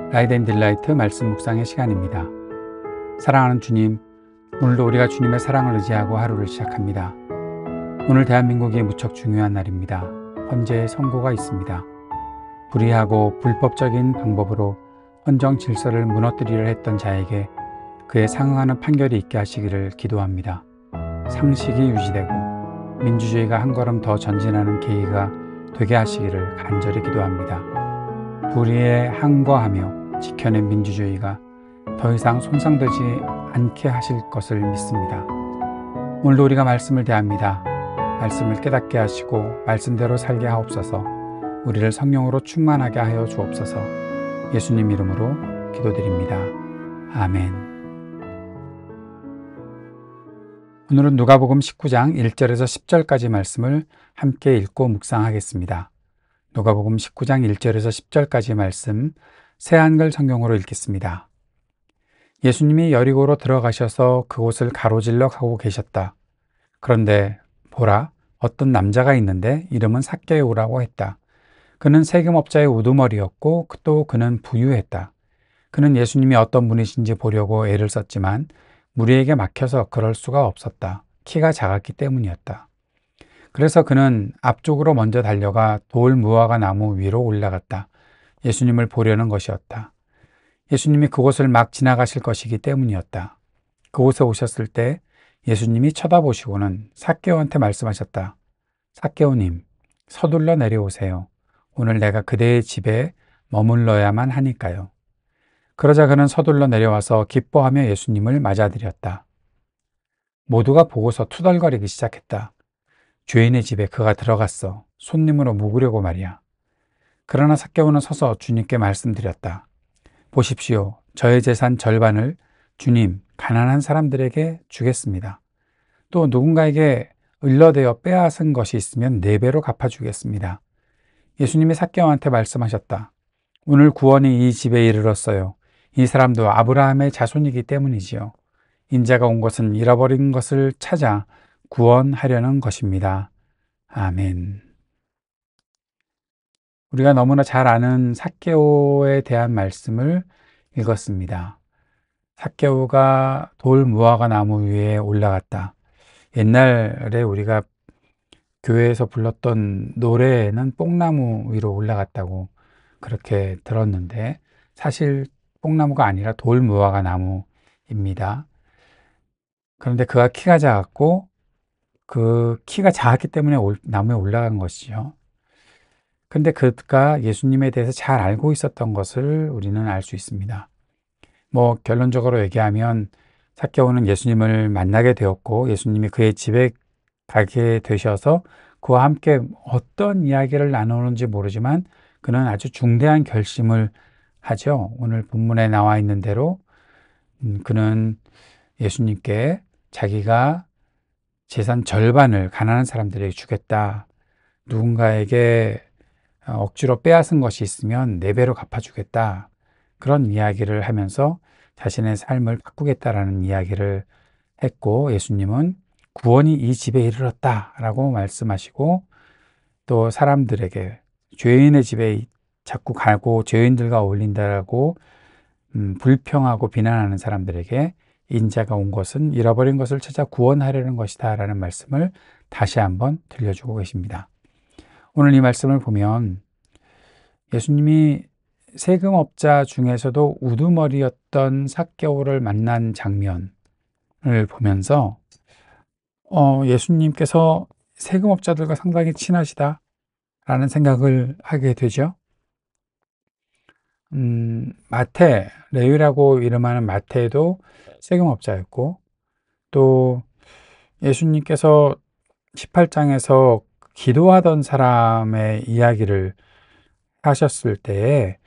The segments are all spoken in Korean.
라이드 앤 딜라이트 말씀 묵상의 시간입니다. 사랑하는 주님, 오늘도 우리가 주님의 사랑을 의지하고 하루를 시작합니다. 오늘 대한민국이 무척 중요한 날입니다. 헌재에 선고가 있습니다. 불의하고 불법적인 방법으로 헌정 질서를 무너뜨리려 했던 자에게 그에 상응하는 판결이 있게 하시기를 기도합니다. 상식이 유지되고 민주주의가 한 걸음 더 전진하는 계기가 되게 하시기를 간절히 기도합니다. 불의에 항거하며 지켜낸 민주주의가 더 이상 손상되지 않게 하실 것을 믿습니다. 오늘도 우리가 말씀을 대합니다. 말씀을 깨닫게 하시고 말씀대로 살게 하옵소서. 우리를 성령으로 충만하게 하여 주옵소서. 예수님 이름으로 기도드립니다. 아멘. 오늘은 누가복음 19장 1절에서 10절까지 말씀을 함께 읽고 묵상하겠습니다. 누가복음 19장 1절에서 10절까지 말씀 새 한글 성경으로 읽겠습니다. 예수님이 여리고로 들어가셔서 그곳을 가로질러 가고 계셨다. 그런데 보라, 어떤 남자가 있는데 이름은 삭개오라고 했다. 그는 세금업자의 우두머리였고 또 그는 부유했다. 그는 예수님이 어떤 분이신지 보려고 애를 썼지만 무리에게 막혀서 그럴 수가 없었다. 키가 작았기 때문이었다. 그래서 그는 앞쪽으로 먼저 달려가 돌 무화과 나무 위로 올라갔다. 예수님을 보려는 것이었다. 예수님이 그곳을 막 지나가실 것이기 때문이었다. 그곳에 오셨을 때 예수님이 쳐다보시고는 삭개오한테 말씀하셨다. 삭개오님, 서둘러 내려오세요. 오늘 내가 그대의 집에 머물러야만 하니까요. 그러자 그는 서둘러 내려와서 기뻐하며 예수님을 맞아들였다. 모두가 보고서 투덜거리기 시작했다. 죄인의 집에 그가 들어갔어. 손님으로 묵으려고 말이야. 그러나 삭개오는 서서 주님께 말씀드렸다. 보십시오. 저의 재산 절반을 주님, 가난한 사람들에게 주겠습니다. 또 누군가에게 을러대어 빼앗은 것이 있으면 4배로 갚아주겠습니다. 예수님이 삭개오한테 말씀하셨다. 오늘 구원이 이 집에 이르렀어요. 이 사람도 아브라함의 자손이기 때문이지요. 인자가 온 것은 잃어버린 것을 찾아 구원하려는 것입니다. 아멘. 우리가 너무나 잘 아는 삭개오에 대한 말씀을 읽었습니다. 삭개오가 돌 무화과 나무 위에 올라갔다. 옛날에 우리가 교회에서 불렀던 노래에는 뽕나무 위로 올라갔다고 그렇게 들었는데 사실 뽕나무가 아니라 돌 무화과 나무입니다. 그런데 그가 키가 작았고 그 키가 작았기 때문에 나무에 올라간 것이죠. 근데 그가 예수님에 대해서 잘 알고 있었던 것을 우리는 알 수 있습니다. 결론적으로 얘기하면 삭개오는 예수님을 만나게 되었고 예수님이 그의 집에 가게 되셔서 그와 함께 어떤 이야기를 나누는지 모르지만 그는 아주 중대한 결심을 하죠. 오늘 본문에 나와 있는 대로 그는 예수님께 자기가 재산 절반을 가난한 사람들에게 주겠다. 누군가에게 억지로 빼앗은 것이 있으면 4배로 갚아주겠다. 그런 이야기를 하면서 자신의 삶을 바꾸겠다라는 이야기를 했고 예수님은 구원이 이 집에 이르렀다라고 말씀하시고 또 사람들에게 죄인의 집에 자꾸 가고 죄인들과 어울린다라고 불평하고 비난하는 사람들에게 인자가 온 것은 잃어버린 것을 찾아 구원하려는 것이다 라는 말씀을 다시 한번 들려주고 계십니다. 오늘 이 말씀을 보면 예수님이 세금업자 중에서도 우두머리였던 삭개오를 만난 장면을 보면서 예수님께서 세금업자들과 상당히 친하시다 라는 생각을 하게 되죠. 마태, 레위라고 이름하는 마태도 세금업자였고 또 예수님께서 18장에서 기도하던 사람의 이야기를 하셨을 때에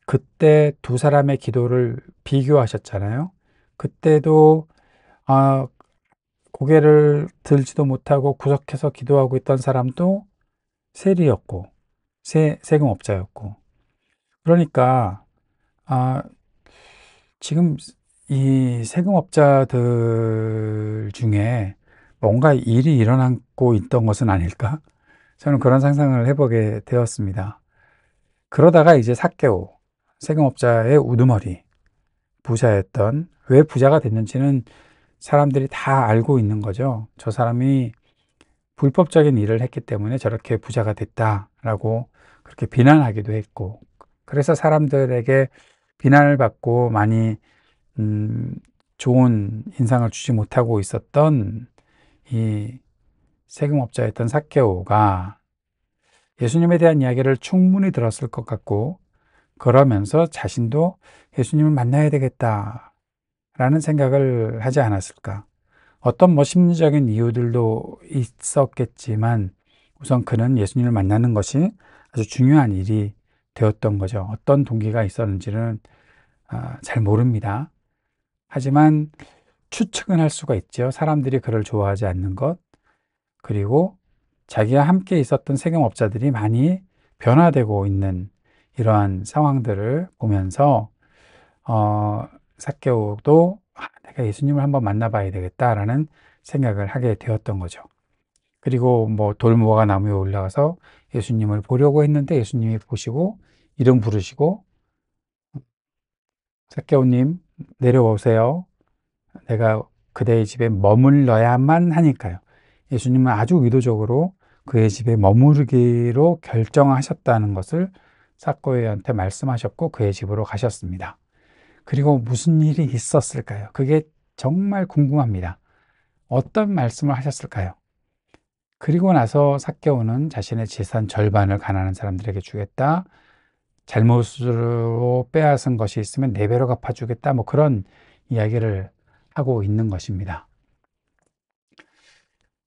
그때 두 사람의 기도를 비교하셨잖아요. 그때도 고개를 들지도 못하고 구석해서 기도하고 있던 사람도 세리였고 세금업자였고 그러니까 지금 이 세금업자들 중에 뭔가 일이 일어나고 있던 것은 아닐까? 저는 그런 상상을 해보게 되었습니다. 그러다가 이제 삭개오, 세금업자의 우두머리, 부자였던, 왜 부자가 됐는지는 사람들이 다 알고 있는 거죠. 저 사람이 불법적인 일을 했기 때문에 저렇게 부자가 됐다라고 그렇게 비난하기도 했고, 그래서 사람들에게 비난을 받고 많이 좋은 인상을 주지 못하고 있었던 이 세금업자였던 삭개오가 예수님에 대한 이야기를 충분히 들었을 것 같고, 그러면서 자신도 예수님을 만나야 되겠다라는 생각을 하지 않았을까. 어떤 심리적인 이유들도 있었겠지만 우선 그는 예수님을 만나는 것이 아주 중요한 일이 되었던 거죠. 어떤 동기가 있었는지는 잘 모릅니다. 하지만 추측은 할 수가 있죠. 사람들이 그를 좋아하지 않는 것, 그리고 자기와 함께 있었던 세금업자들이 많이 변화되고 있는 이러한 상황들을 보면서 삭개오도 내가 예수님을 한번 만나봐야 되겠다라는 생각을 하게 되었던 거죠. 그리고 뭐 돌무화과 나무에 올라가서 예수님을 보려고 했는데 예수님이 보시고 이름 부르시고 삭개오님 내려오세요. 내가 그대의 집에 머물러야만 하니까요. 예수님은 아주 의도적으로 그의 집에 머무르기로 결정하셨다는 것을 삭개오한테 말씀하셨고 그의 집으로 가셨습니다. 그리고 무슨 일이 있었을까요? 그게 정말 궁금합니다. 어떤 말씀을 하셨을까요? 그리고 나서 삭개오는 자신의 재산 절반을 가난한 사람들에게 주겠다. 잘못으로 빼앗은 것이 있으면 네 배로 갚아주겠다. 뭐 그런 이야기를 하고 있는 것입니다.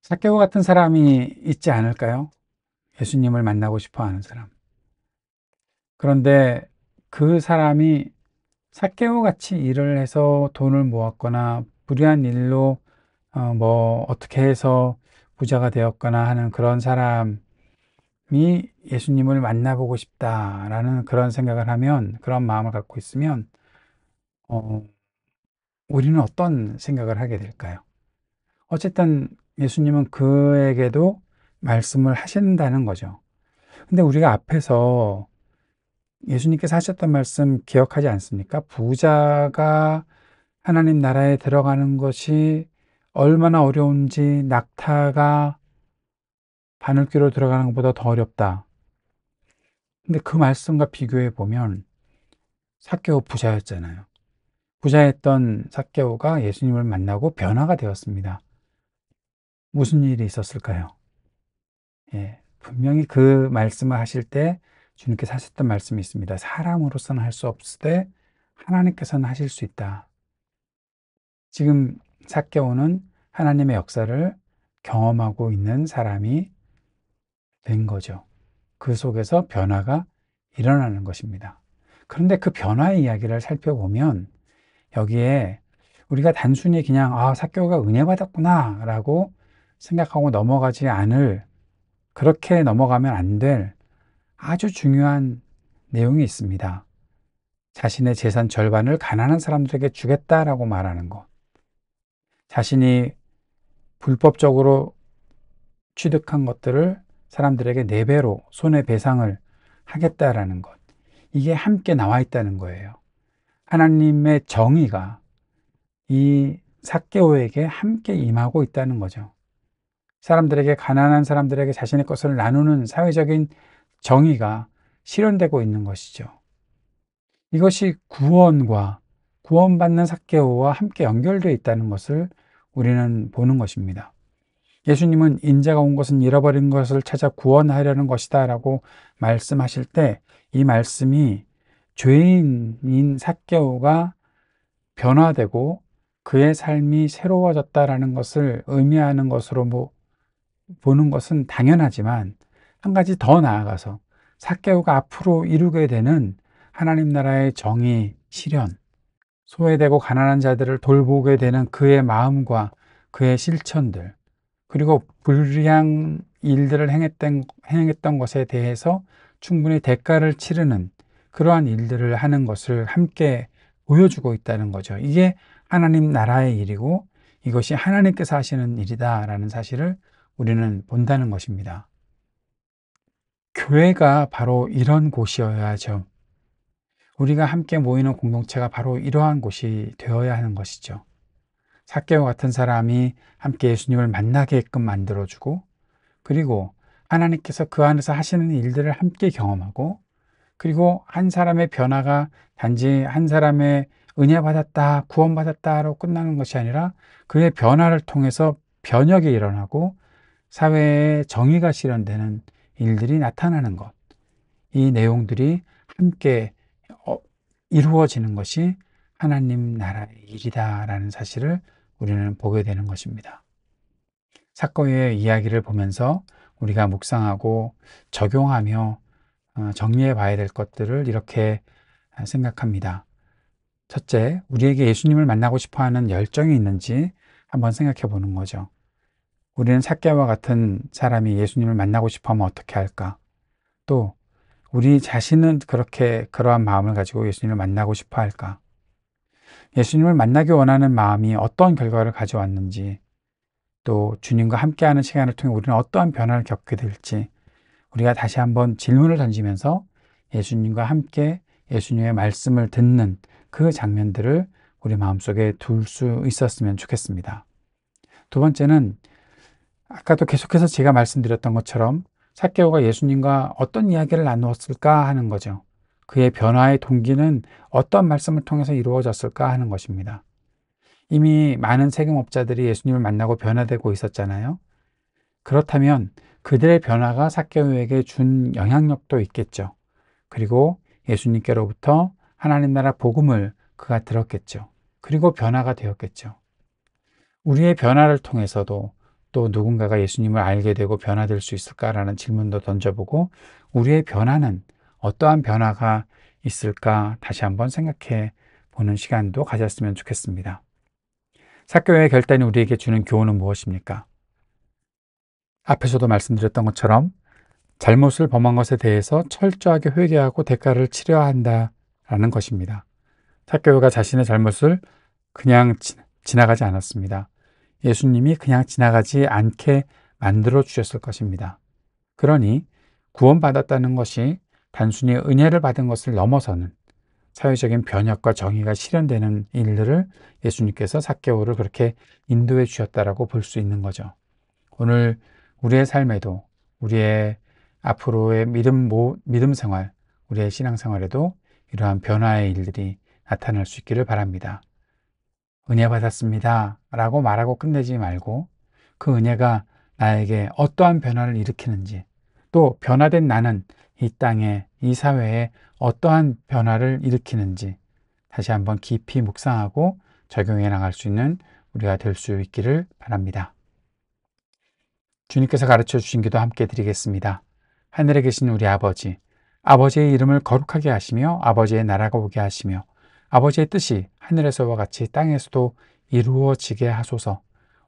삭개오 같은 사람이 있지 않을까요? 예수님을 만나고 싶어 하는 사람. 그런데 그 사람이 삭개오 같이 일을 해서 돈을 모았거나 불의한 일로 뭐 어떻게 해서 부자가 되었거나 하는 그런 사람이 예수님을 만나보고 싶다라는 그런 생각을 하면, 그런 마음을 갖고 있으면 어, 우리는 어떤 생각을 하게 될까요? 어쨌든 예수님은 그에게도 말씀을 하신다는 거죠. 근데 우리가 앞에서 예수님께서 하셨던 말씀 기억하지 않습니까? 부자가 하나님 나라에 들어가는 것이 얼마나 어려운지, 낙타가 바늘귀로 들어가는 것보다 더 어렵다. 근데 그 말씀과 비교해 보면 삭개오 부자였잖아요. 부자였던 삭개오가 예수님을 만나고 변화가 되었습니다. 무슨 일이 있었을까요? 예, 분명히 그 말씀을 하실 때 주님께서 하셨던 말씀이 있습니다. 사람으로서는 할 수 없으되 하나님께서는 하실 수 있다. 지금 삭개오는 하나님의 역사를 경험하고 있는 사람이 된 거죠. 그 속에서 변화가 일어나는 것입니다. 그런데 그 변화의 이야기를 살펴보면 여기에 우리가 단순히 그냥 삭개오가 은혜 받았구나 라고 생각하고 넘어가지 않을, 그렇게 넘어가면 안 될 아주 중요한 내용이 있습니다. 자신의 재산 절반을 가난한 사람들에게 주겠다라고 말하는 것, 자신이 불법적으로 취득한 것들을 사람들에게 네 배로 손해배상을 하겠다라는 것, 이게 함께 나와 있다는 거예요. 하나님의 정의가 이 삭개오에게 함께 임하고 있다는 거죠. 사람들에게, 가난한 사람들에게 자신의 것을 나누는 사회적인 정의가 실현되고 있는 것이죠. 이것이 구원과 구원받는 삭개오와 함께 연결되어 있다는 것을 우리는 보는 것입니다. 예수님은 인자가 온 것은 잃어버린 것을 찾아 구원하려는 것이다 라고 말씀하실 때 이 말씀이 죄인인 삭개오가 변화되고 그의 삶이 새로워졌다라는 것을 의미하는 것으로 보는 것은 당연하지만, 한 가지 더 나아가서 삭개오가 앞으로 이루게 되는 하나님 나라의 정의 실현, 소외되고 가난한 자들을 돌보게 되는 그의 마음과 그의 실천들, 그리고 불의한 일들을 행했던 것에 대해서 충분히 대가를 치르는 그러한 일들을 하는 것을 함께 보여주고 있다는 거죠. 이게 하나님 나라의 일이고 이것이 하나님께서 하시는 일이다라는 사실을 우리는 본다는 것입니다. 교회가 바로 이런 곳이어야죠. 우리가 함께 모이는 공동체가 바로 이러한 곳이 되어야 하는 것이죠. 삭개오 같은 사람이 함께 예수님을 만나게끔 만들어주고, 그리고 하나님께서 그 안에서 하시는 일들을 함께 경험하고, 그리고 한 사람의 변화가 단지 한 사람의 은혜 받았다, 구원 받았다로 끝나는 것이 아니라 그의 변화를 통해서 변혁이 일어나고 사회에 정의가 실현되는 일들이 나타나는 것. 이 내용들이 함께 이루어지는 것이 하나님 나라의 일이다라는 사실을 우리는 보게 되는 것입니다. 삭개오의 이야기를 보면서 우리가 묵상하고 적용하며 정리해 봐야 될 것들을 이렇게 생각합니다. 첫째, 우리에게 예수님을 만나고 싶어하는 열정이 있는지 한번 생각해 보는 거죠. 우리는 삭개오와 같은 사람이 예수님을 만나고 싶어하면 어떻게 할까? 또 우리 자신은 그러한 마음을 가지고 예수님을 만나고 싶어 할까? 예수님을 만나기 원하는 마음이 어떤 결과를 가져왔는지, 또 주님과 함께하는 시간을 통해 우리는 어떠한 변화를 겪게 될지 우리가 다시 한번 질문을 던지면서 예수님과 함께 예수님의 말씀을 듣는 그 장면들을 우리 마음속에 둘 수 있었으면 좋겠습니다. 두 번째는 아까도 계속해서 제가 말씀드렸던 것처럼 삭개오가 예수님과 어떤 이야기를 나누었을까 하는 거죠. 그의 변화의 동기는 어떤 말씀을 통해서 이루어졌을까 하는 것입니다. 이미 많은 세금업자들이 예수님을 만나고 변화되고 있었잖아요. 그렇다면 그들의 변화가 삭개오에게 준 영향력도 있겠죠. 그리고 예수님께로부터 하나님 나라 복음을 그가 들었겠죠. 그리고 변화가 되었겠죠. 우리의 변화를 통해서도 또 누군가가 예수님을 알게 되고 변화될 수 있을까라는 질문도 던져보고 우리의 변화는 어떠한 변화가 있을까 다시 한번 생각해 보는 시간도 가졌으면 좋겠습니다. 삭개오의 결단이 우리에게 주는 교훈은 무엇입니까? 앞에서도 말씀드렸던 것처럼 잘못을 범한 것에 대해서 철저하게 회개하고 대가를 치러야 한다라는 것입니다. 삭개오가 자신의 잘못을 그냥 지나가지 않았습니다. 예수님이 그냥 지나가지 않게 만들어 주셨을 것입니다. 그러니 구원받았다는 것이 단순히 은혜를 받은 것을 넘어서는 사회적인 변혁과 정의가 실현되는 일들을 예수님께서 삭개오를 그렇게 인도해 주셨다라고 볼 수 있는 거죠. 오늘 우리의 삶에도 우리의 앞으로의 믿음 생활, 우리의 신앙 생활에도 이러한 변화의 일들이 나타날 수 있기를 바랍니다. 은혜 받았습니다 라고 말하고 끝내지 말고 그 은혜가 나에게 어떠한 변화를 일으키는지, 또 변화된 나는 이 땅에, 이 사회에 어떠한 변화를 일으키는지 다시 한번 깊이 묵상하고 적용해 나갈 수 있는 우리가 될 수 있기를 바랍니다. 주님께서 가르쳐 주신 기도 함께 드리겠습니다. 하늘에 계신 우리 아버지, 아버지의 이름을 거룩하게 하시며 아버지의 나라가 오게 하시며 아버지의 뜻이 하늘에서와 같이 땅에서도 이루어지게 하소서.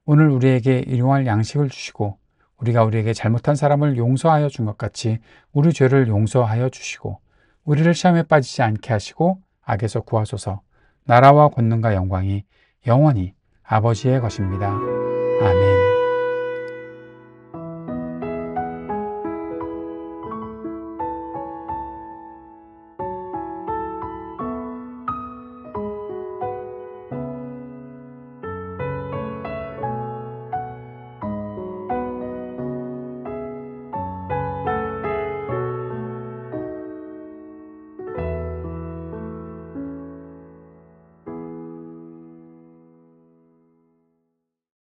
오늘 우리에게 일용할 양식을 주시고 우리가 우리에게 잘못한 사람을 용서하여 준 것 같이 우리 죄를 용서하여 주시고 우리를 시험에 빠지지 않게 하시고 악에서 구하소서. 나라와 권능과 영광이 영원히 아버지의 것입니다. 아멘.